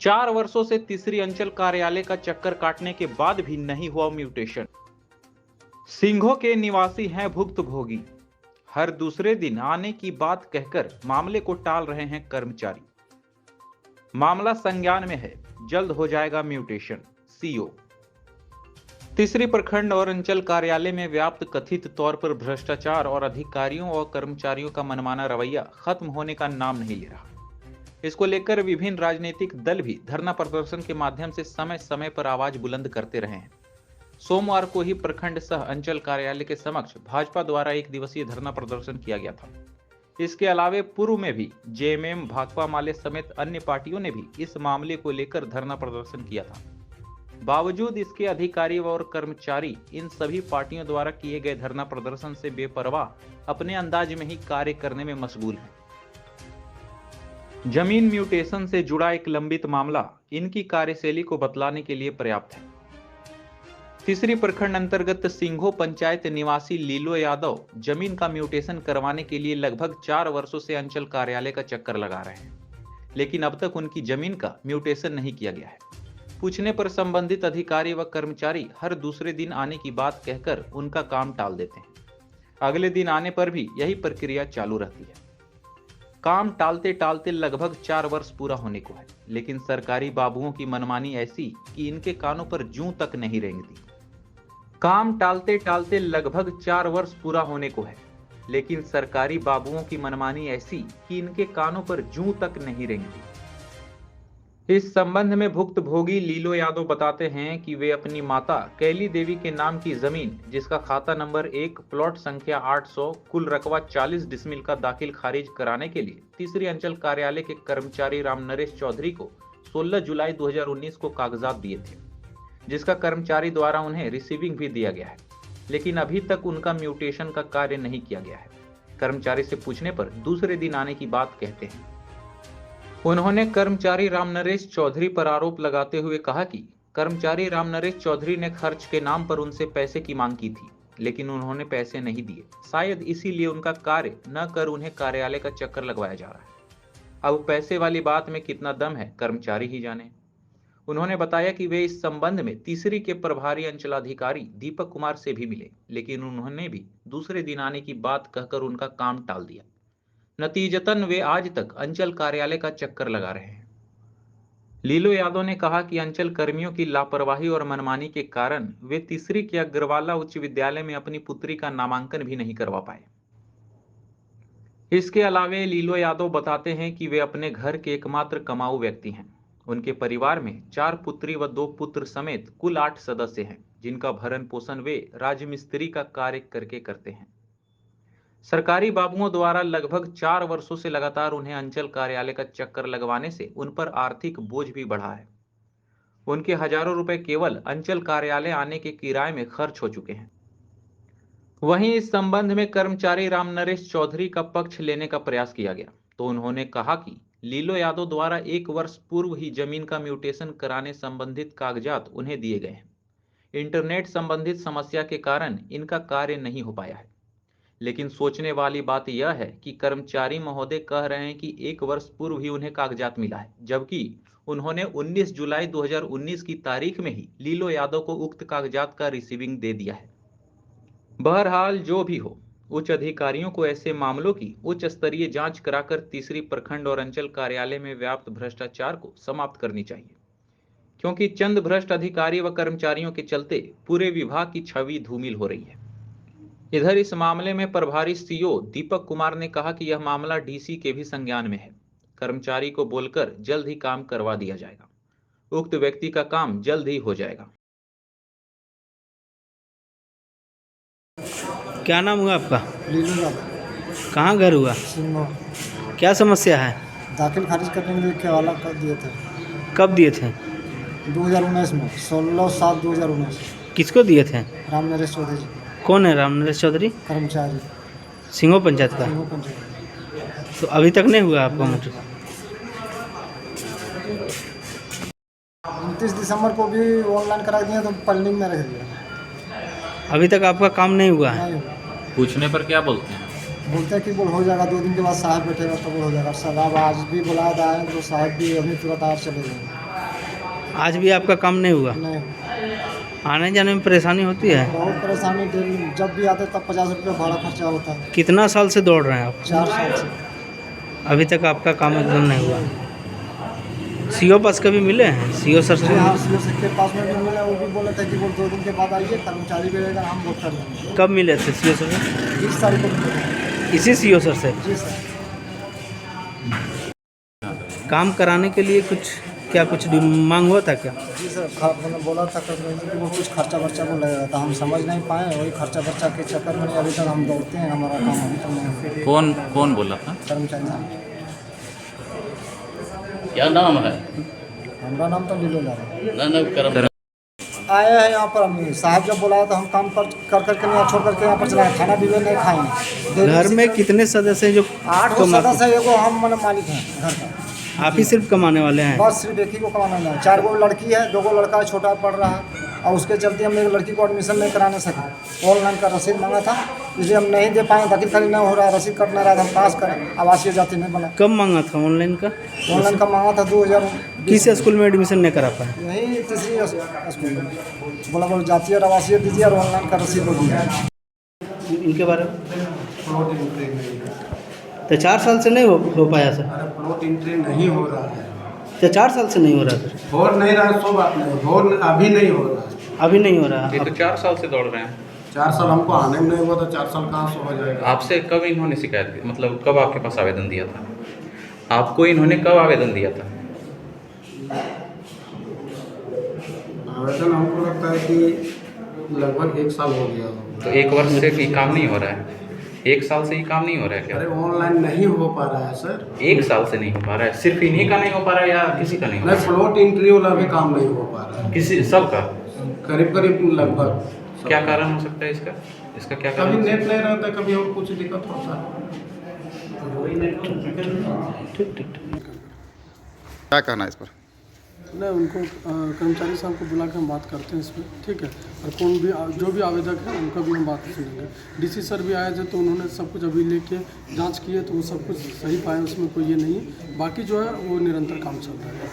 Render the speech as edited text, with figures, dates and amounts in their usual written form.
4 वर्षों से तीसरी अंचल कार्यालय का चक्कर काटने के बाद भी नहीं हुआ म्यूटेशन। सिंघों के निवासी हैं भुक्तभोगी। हर दूसरे दिन आने की बात कहकर मामले को टाल रहे हैं कर्मचारी। मामला संज्ञान में है, जल्द हो जाएगा म्यूटेशन। सीओ। तीसरी प्रखंड और अंचल कार्यालय में व्याप्त कथित तौर पर भ्रष्टाचार और अधिकारियों और कर्मचारियों का मनमाना रवैया खत्म होने का नाम नहीं ले रहा। इसको लेकर विभिन्न राजनीतिक दल भी धरना प्रदर्शन के माध्यम से समय समय पर आवाज बुलंद करते रहे हैं। सोमवार को ही प्रखंड सह अंचल कार्यालय के समक्ष भाजपा द्वारा 1 दिवसीय धरना प्रदर्शन किया गया था। इसके अलावे पूर्व में भी जेएमएम, भाकपा माले समेत अन्य पार्टियों ने भी इस मामले को लेकर धरना प्रदर्शन किया था। बावजूद इसके अधिकारी और कर्मचारी इन सभी पार्टियों द्वारा किए गए धरना प्रदर्शन से बेपरवाह अपने अंदाज में ही कार्य करने में मशगूल हैं। जमीन म्यूटेशन से जुड़ा एक लंबित मामला इनकी कार्यशैली को बतलाने के लिए पर्याप्त है। तीसरी प्रखंड अंतर्गत सिंघो पंचायत निवासी लीलो यादव जमीन का म्यूटेशन करवाने के लिए लगभग 4 वर्षों से अंचल कार्यालय का चक्कर लगा रहे हैं, लेकिन अब तक उनकी जमीन का म्यूटेशन नहीं किया गया है। पूछने पर संबंधित अधिकारी व कर्मचारी हर दूसरे दिन आने की बात कहकर उनका काम टाल देते हैं। अगले दिन आने पर भी यही प्रक्रिया चालू रहती है। काम टालते टालते लगभग 4 वर्ष पूरा होने को है, लेकिन सरकारी बाबुओं की मनमानी ऐसी कि इनके कानों पर जूं तक नहीं रेंगती। काम टालते टालते लगभग 4 वर्ष पूरा होने को है, लेकिन सरकारी बाबुओं की मनमानी ऐसी कि इनके कानों पर जूं तक नहीं रेंगती। इस संबंध में भुक्तभोगी लीलो यादव बताते हैं कि वे अपनी माता कैली देवी के नाम की जमीन, जिसका खाता नंबर 1 प्लॉट संख्या 800 कुल रकबा 40 डिसमिल का दाखिल खारिज कराने के लिए तीसरी अंचल कार्यालय के कर्मचारी रामनरेश चौधरी को 16 जुलाई 2019 को कागजात दिए थे, जिसका कर्मचारी द्वारा उन्हें रिसीविंग भी दिया गया है, लेकिन अभी तक उनका म्यूटेशन का कार्य नहीं किया गया है। कर्मचारी से पूछने पर दूसरे दिन आने की बात कहते हैं। उन्होंने कर्मचारी रामनरेश चौधरी पर आरोप लगाते हुए कहा कि कर्मचारी रामनरेश चौधरी ने खर्च के नाम पर उनसे पैसे की मांग की थी, लेकिन उन्होंने पैसे नहीं दिए। शायद इसीलिए उनका कार्य न कर उन्हें कार्यालय का चक्कर लगवाया जा रहा है। अब पैसे वाली बात में कितना दम है, कर्मचारी ही जाने। उन्होंने बताया कि वे इस संबंध में तीसरी के प्रभारी अंचलाधिकारी दीपक कुमार से भी मिले, लेकिन उन्होंने भी दूसरे दिन आने की बात कहकर उनका काम टाल दिया। नतीजतन वे आज तक अंचल कार्यालय का चक्कर लगा रहे हैं। लीलो यादव ने कहा कि अंचल कर्मियों की लापरवाही और मनमानी के कारण वे तीसरी के अग्रवाला उच्च विद्यालय में अपनी पुत्री का नामांकन भी नहीं करवा पाए। इसके अलावे लीलो यादव बताते हैं कि वे अपने घर के एकमात्र कमाऊ व्यक्ति हैं। उनके परिवार में 4 पुत्री व 2 पुत्र समेत कुल 8 सदस्य हैं, जिनका भरण पोषण वे राजमिस्त्री का कार्य करके करते हैं। सरकारी बाबुओं द्वारा लगभग 4 वर्षों से लगातार उन्हें अंचल कार्यालय का चक्कर लगवाने से उन पर आर्थिक बोझ भी बढ़ा है। उनके हजारों रुपए केवल अंचल कार्यालय आने के किराए में खर्च हो चुके हैं। वहीं इस संबंध में कर्मचारी रामनरेश चौधरी का पक्ष लेने का प्रयास किया गया तो उन्होंने कहा कि लीलो यादव द्वारा 1 वर्ष पूर्व ही जमीन का म्यूटेशन कराने संबंधित कागजात उन्हें दिए गए हैं। इंटरनेट संबंधित समस्या के कारण इनका कार्य नहीं हो पाया है। लेकिन सोचने वाली बात यह है कि कर्मचारी महोदय कह रहे हैं कि 1 वर्ष पूर्व ही उन्हें कागजात मिला है, जबकि उन्होंने 19 जुलाई 2019 की तारीख में ही लीलो यादव को उक्त कागजात का रिसीविंग दे दिया है। बहरहाल जो भी हो, उच्च अधिकारियों को ऐसे मामलों की उच्च स्तरीय जांच कराकर तीसरी प्रखंड और अंचल कार्यालय में व्याप्त भ्रष्टाचार को समाप्त करनी चाहिए, क्योंकि चंद भ्रष्ट अधिकारी व कर्मचारियों के चलते पूरे विभाग की छवि धूमिल हो रही है। इधर इस मामले में प्रभारी सीओ दीपक कुमार ने कहा कि यह मामला डीसी के भी संज्ञान में है। कर्मचारी को बोलकर जल्द ही काम करवा दिया जाएगा। उक्त व्यक्ति का काम जल्द ही हो जाएगा। क्या नाम हुआ आपका? लीलो यादव। कहाँ घर हुआ? सिंघो। क्या समस्या है? दाखिल खारिज करने के लिए केवाला कर दिए थे कब दिए थे? 2019 में, 16/7/2019। किसको दिए थे? रामनरेश चौधरी जी, कौन है रामनरेश चौधरी? कर्मचारी, सिंघो पंचायत का। सिंघो पंचायत। तो अभी तक नहीं हुआ आपका मोटर? 29 दिसंबर को भी ऑनलाइन करा दिया तो पेंडिंग में रख दिया। अभी तक आपका काम नहीं हुआ है? नहीं, पूछने पर क्या बोलते हैं? बोलते हैं कि बोल हो जाएगा, 2 दिन के बाद साहब बैठेगा तो बोल हो जाएगा। साहब आज भी बुलाया था तो साहब भी अभी तुरंत आज चले गए। आज भी आपका काम नहीं हुआ? नहीं, आने जाने में परेशानी होती है? बहुत परेशानी डेली जब भी आते तब 50 रुपये भाड़ा खर्चा होता है। कितना साल से दौड़ रहे हैं आप? 4 साल से। अभी तक आपका काम एकदम नहीं हुआ? सीओ पास कभी मिले हैं? सीओ सर से? हाँ, सीओ सर के पास में भी मिला, वो भी बोले थे कि वो 2 दिन के बाद आइए, कर्मचारी भी रहेगा, हम वोट कर देंगे। कब मिले थे सीओ सर से? 20 तारीख को मिले। इसी सीओ सर से? जी सर। काम कराने के लिए कुछ मांग हुआ था क्या? जी सर, मैंने बोला था कि वो कुछ खर्चा वर्चा को लगेगा था, हम समझ नहीं पाए, वही खर्चा वर्चा के चक्कर में अभी तक हम दौड़ते हैं, हमारा काम अभी तक नहीं। कौन बोला था? कर्मचारी साहब। क्या नाम है? हमारा नाम तो लीलो लाल है। कर्म आए हैं यहाँ पर, हम साहब जब बुलाया तो हम काम कर करके नहीं छोड़ करके यहाँ पर चलाए, खाना भी नहीं खाएंगे। घर में कितने सदस्य हैं जो 8 सदस्य है, एगो हम मतलब मालिक हैं घर का। आप ही सिर्फ कमाने वाले हैं? बस सिर्फ एक ही को कमाना है। 4 गो लड़की है, 2 गो लड़का है, छोटा पढ़ रहा है, और उसके चलते हम एक लड़की को एडमिशन नहीं कराने सके। ऑनलाइन का रसीद मांगा था, इसलिए हम नहीं दे पाए, दाखिल खाली नहीं हो रहा, रसीद कटना रहा, हम पास करें, आवासीय जाति नहीं बना। कब मांगा था ऑनलाइन का? ऑनलाइन का मांगा था 2000। किस स्कूल में एडमिशन नहीं करा पाए? यही तीसरी स्कूल में बोला जातीय और आवासीय दीजिए और ऑनलाइन का रसीद दीजिए। इनके बारे में तो 4 साल से नहीं हो पाया सर? प्लॉट एंट्री नहीं हो रहा है। तो 4 साल से नहीं हो रहा सर? हो नहीं रहा, सो बात नहीं, हो अभी नहीं हो रहा है। अभी नहीं हो रहा? ये तो 4 साल से दौड़ रहे हैं। 4 साल हमको आने में नहीं हुआ तो 4 साल कहाँ से हो जाएगा? आपसे कब इन्होंने शिकायत की, मतलब कब आपके पास आवेदन दिया था? आपको इन्होंने कब आवेदन दिया था? आवेदन हमको लगता है कि लगभग 1 साल हो गया हो। तो 1 वर्ष से भी काम नहीं हो रहा है? 1 साल से ही काम नहीं हो रहा है क्या? अरे ऑनलाइन नहीं हो पा रहा है सर। 1 साल से नहीं हो पा रहा है? सिर्फ इन्हीं का नहीं हो पा रहा है या किसी का नहीं हो नहीं, रहा प्लॉट एंट्री वाला भी काम नहीं हो पा रहा है। है? किसी सबका? करीब करीब लगभग। क्या कारण हो सकता है इसका? इसका क्या कारण कभी हो सकता नेट नहीं रहता, कभी और कुछ दिक्कत होता है। क्या कहना है इस पर? नहीं, उनको कर्मचारी साहब को बुला के हम बात करते हैं इसमें, ठीक है। और कौन भी जो भी आवेदक है उनका भी हम बात सुनेंगे। डीसी सर भी आए थे तो उन्होंने सब कुछ अभी लेके जांच किए तो वो सब कुछ सही पाए, उसमें कोई ये नहीं। बाकी जो है वो निरंतर काम चल रहा है।